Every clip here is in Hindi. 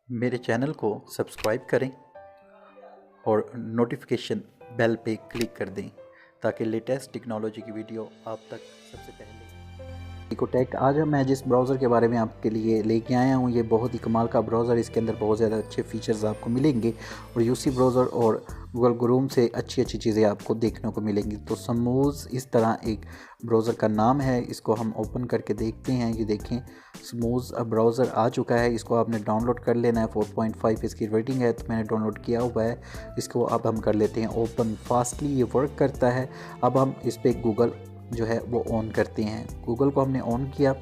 मेरे चैनल को सब्सक्राइब करें और नोटिफिकेशन बेल पे क्लिक कर दें ताकि लेटेस्ट टेक्नोलॉजी की वीडियो आप तक सबसे पहले। इकोटेक आज मैं जिस ब्राउज़र के बारे में आपके लिए लेके आया हूँ, ये बहुत ही कमाल का ब्राउज़र। इसके अंदर बहुत ज़्यादा अच्छे फीचर्स आपको मिलेंगे और यूसी ब्राउज़र और गूगल क्रोम से अच्छी अच्छी चीज़ें आपको देखने को मिलेंगी। तो स्मूज़ इस तरह एक ब्राउज़र का नाम है। इसको हम ओपन करके देखते हैं। ये देखें, स्मूज़ ब्राउज़र आ चुका है। इसको आपने डाउनलोड कर लेना है। 4.5 इसकी रेटिंग है, तो मैंने डाउनलोड किया हुआ है। इसको अब हम कर लेते हैं ओपन। फास्टली ये वर्क करता है। अब हम इस पर गूगल जो है वो ऑन करते हैं। गूगल को हमने ऑन किया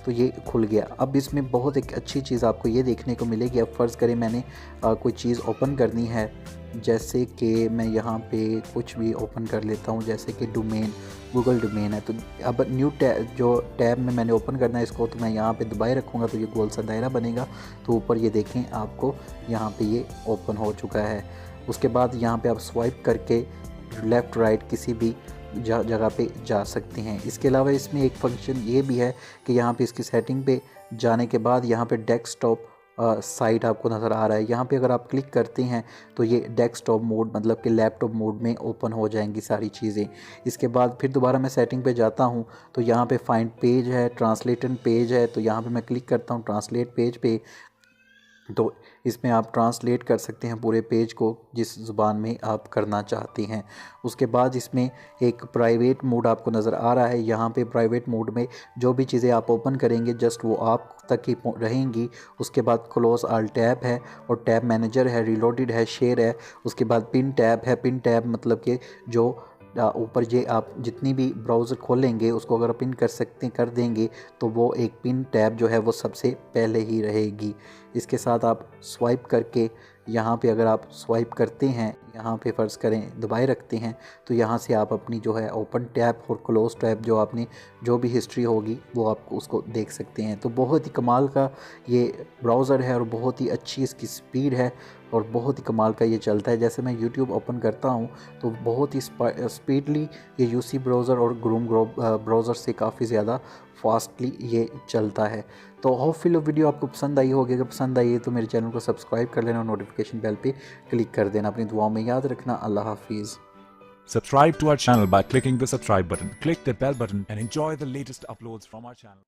तो ये खुल गया। अब इसमें बहुत एक अच्छी चीज़ आपको ये देखने को मिलेगी। अब फ़र्ज़ करें मैंने कोई चीज़ ओपन करनी है, जैसे कि मैं यहाँ पे कुछ भी ओपन कर लेता हूँ, जैसे कि डोमेन, गूगल डोमेन है। तो अब न्यू टैब, जो टैब में मैंने ओपन करना है इसको, तो मैं यहाँ पे दबाए रखूँगा तो ये गोल सा दायरा बनेगा। तो ऊपर ये देखें, आपको यहाँ पे ये ओपन हो चुका है। उसके बाद यहाँ पे आप स्वाइप करके लेफ़्ट राइट किसी भी जगह पे जा सकते हैं। इसके अलावा इसमें एक फंक्शन ये भी है कि यहाँ पे इसकी सेटिंग पे जाने के बाद यहाँ पे डेस्कटॉप साइट आपको नज़र आ रहा है। यहाँ पे अगर आप क्लिक करते हैं तो ये डेस्कटॉप मोड मतलब कि लैपटॉप मोड में ओपन हो जाएंगी सारी चीज़ें। इसके बाद फिर दोबारा मैं सेटिंग पे जाता हूँ तो यहाँ पे फाइंड पेज है, ट्रांसलेटेड पेज है। तो यहाँ पे मैं क्लिक करता हूँ ट्रांसलेट पेज पे। तो इसमें आप ट्रांसलेट कर सकते हैं पूरे पेज को जिस ज़ुबान में आप करना चाहते हैं। उसके बाद इसमें एक प्राइवेट मोड आपको नज़र आ रहा है। यहाँ पे प्राइवेट मोड में जो भी चीज़ें आप ओपन करेंगे जस्ट वो आप तक ही रहेंगी। उसके बाद क्लोज ऑल टैब है और टैब मैनेजर है, रीलोडेड है, शेयर है। उसके बाद पिन टैब है। पिन टैब मतलब कि जो ऊपर ये आप जितनी भी ब्राउज़र खोलेंगे उसको अगर पिन कर देंगे तो वो एक पिन टैब जो है वो सबसे पहले ही रहेगी। इसके साथ आप स्वाइप करके यहाँ पे अगर आप स्वाइप करते हैं, यहाँ पे फ़र्ज़ करें दबाए रखते हैं, तो यहाँ से आप अपनी जो है ओपन टैब और क्लोज टैब जो आपने जो भी हिस्ट्री होगी वो आप उसको देख सकते हैं। तो बहुत ही कमाल का ये ब्राउज़र है और बहुत ही अच्छी इसकी स्पीड है और बहुत ही कमाल का ये चलता है। जैसे मैं YouTube ओपन करता हूँ तो बहुत ही स्पीडली ये यूसी ब्राउज़र और क्रोम ब्राउज़र से काफ़ी ज़्यादा फास्टली ये चलता है। तो होपफुली वीडियो आपको पसंद आई होगी। अगर पसंद आई है तो मेरे चैनल को सब्सक्राइब कर लेना और नोटिफिकेशन बेल पे क्लिक कर देना। अपनी दुआओं में याद रखना। अल्लाह हाफिज़। Subscribe to our channel by clicking the subscribe button. Click the bell button and enjoy the latest uploads from our channel.